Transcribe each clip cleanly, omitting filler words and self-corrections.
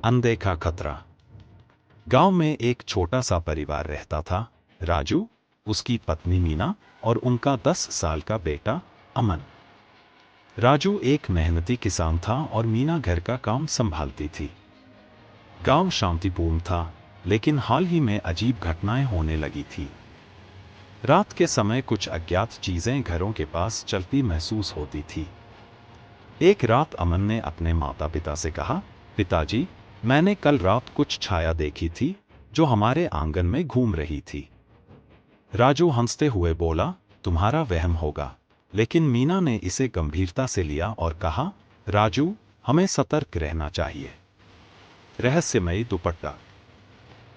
अनदेखा खतरा। गांव में एक छोटा सा परिवार रहता था। राजू, उसकी पत्नी मीना और उनका 10 साल का बेटा अमन। राजू एक मेहनती किसान था और मीना घर का काम संभालती थी। गांव शांतिपूर्ण था, लेकिन हाल ही में अजीब घटनाएं होने लगी थी। रात के समय कुछ अज्ञात चीजें घरों के पास चलती महसूस होती थी। एक रात अमन ने अपने माता पिता से कहा, पिताजी, मैंने कल रात कुछ छाया देखी थी जो हमारे आंगन में घूम रही थी। राजू हंसते हुए बोला, तुम्हारा वहम होगा। लेकिन मीना ने इसे गंभीरता से लिया और कहा, राजू, हमें सतर्क रहना चाहिए। रहस्यमयी दुपट्टा।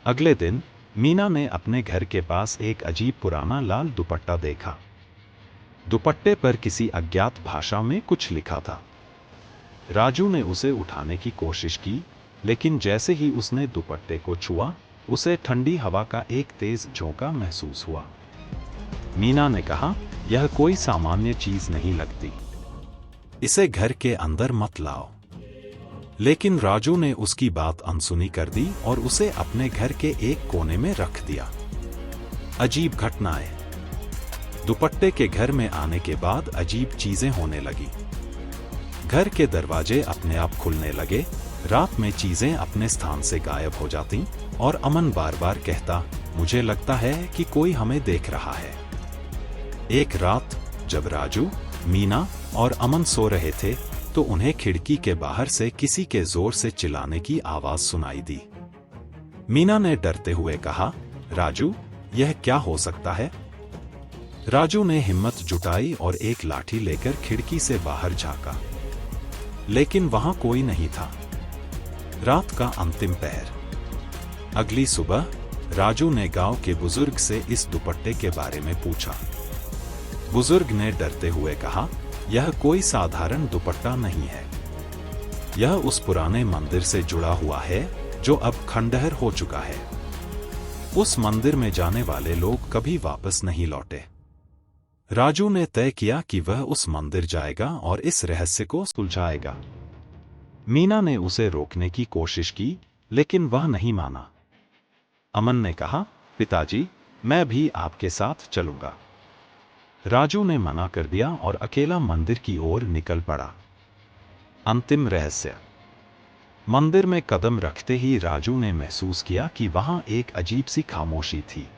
अगले दिन मीना ने अपने घर के पास एक अजीब पुराना लाल दुपट्टा देखा। दुपट्टे पर किसी अज्ञात भाषा में कुछ लिखा था। राजू ने उसे उठाने की कोशिश की, लेकिन जैसे ही उसने दुपट्टे को छुआ, उसे ठंडी हवा का एक तेज झोंका महसूस हुआ। मीना ने कहा, यह कोई सामान्य चीज नहीं लगती। इसे घर के अंदर मत लाओ। लेकिन राजू ने उसकी बात अनसुनी कर दी और उसे अपने घर के एक कोने में रख दिया। अजीब घटनाएं। दुपट्टे के घर में आने के बाद अजीब चीजें होने लगी। घर के दरवाजे अपने आप खुलने लगे, रात में चीजें अपने स्थान से गायब हो जाती और अमन बार बार कहता, मुझे लगता है कि कोई हमें देख रहा है। एक रात जब राजू, मीना और अमन सो रहे थे, तो उन्हें खिड़की के बाहर से किसी के जोर से चिल्लाने की आवाज सुनाई दी। मीना ने डरते हुए कहा, राजू, यह क्या हो सकता है? राजू ने हिम्मत जुटाई और एक लाठी लेकर खिड़की से बाहर झांका, लेकिन वहां कोई नहीं था। रात का अंतिम पहर। अगली सुबह राजू ने गांव के बुजुर्ग से इस दुपट्टे के बारे में पूछा। बुजुर्ग ने डरते हुए कहा, यह कोई साधारण दुपट्टा नहीं है। यह उस पुराने मंदिर से जुड़ा हुआ है जो अब खंडहर हो चुका है। उस मंदिर में जाने वाले लोग कभी वापस नहीं लौटे। राजू ने तय किया कि वह उस मंदिर जाएगा और इस रहस्य को सुलझाएगा। मीना ने उसे रोकने की कोशिश की, लेकिन वह नहीं माना। अमन ने कहा, पिताजी, मैं भी आपके साथ चलूंगा। राजू ने मना कर दिया और अकेला मंदिर की ओर निकल पड़ा। अंतिम रहस्य। मंदिर में कदम रखते ही राजू ने महसूस किया कि वहां एक अजीब सी खामोशी थी।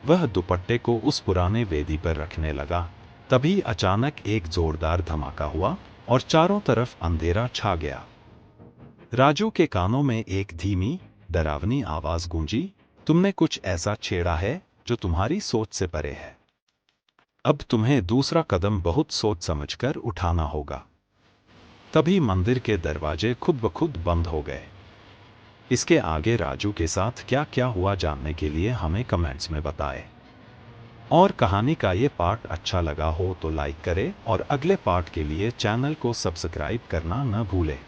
वह दुपट्टे को उस पुराने वेदी पर रखने लगा। तभी अचानक एक जोरदार धमाका हुआ और चारों तरफ अंधेरा छा गया। राजू के कानों में एक धीमी, डरावनी आवाज गूंजी, तुमने कुछ ऐसा छेड़ा है जो तुम्हारी सोच से परे है। अब तुम्हें दूसरा कदम बहुत सोच समझकर उठाना होगा। तभी मंदिर के दरवाजे खुद ब खुद बंद हो गए। इसके आगे राजू के साथ क्या क्या हुआ जानने के लिए हमें कमेंट्स में बताएं। और कहानी का ये पार्ट अच्छा लगा हो तो लाइक करें और अगले पार्ट के लिए चैनल को सब्सक्राइब करना न भूलें।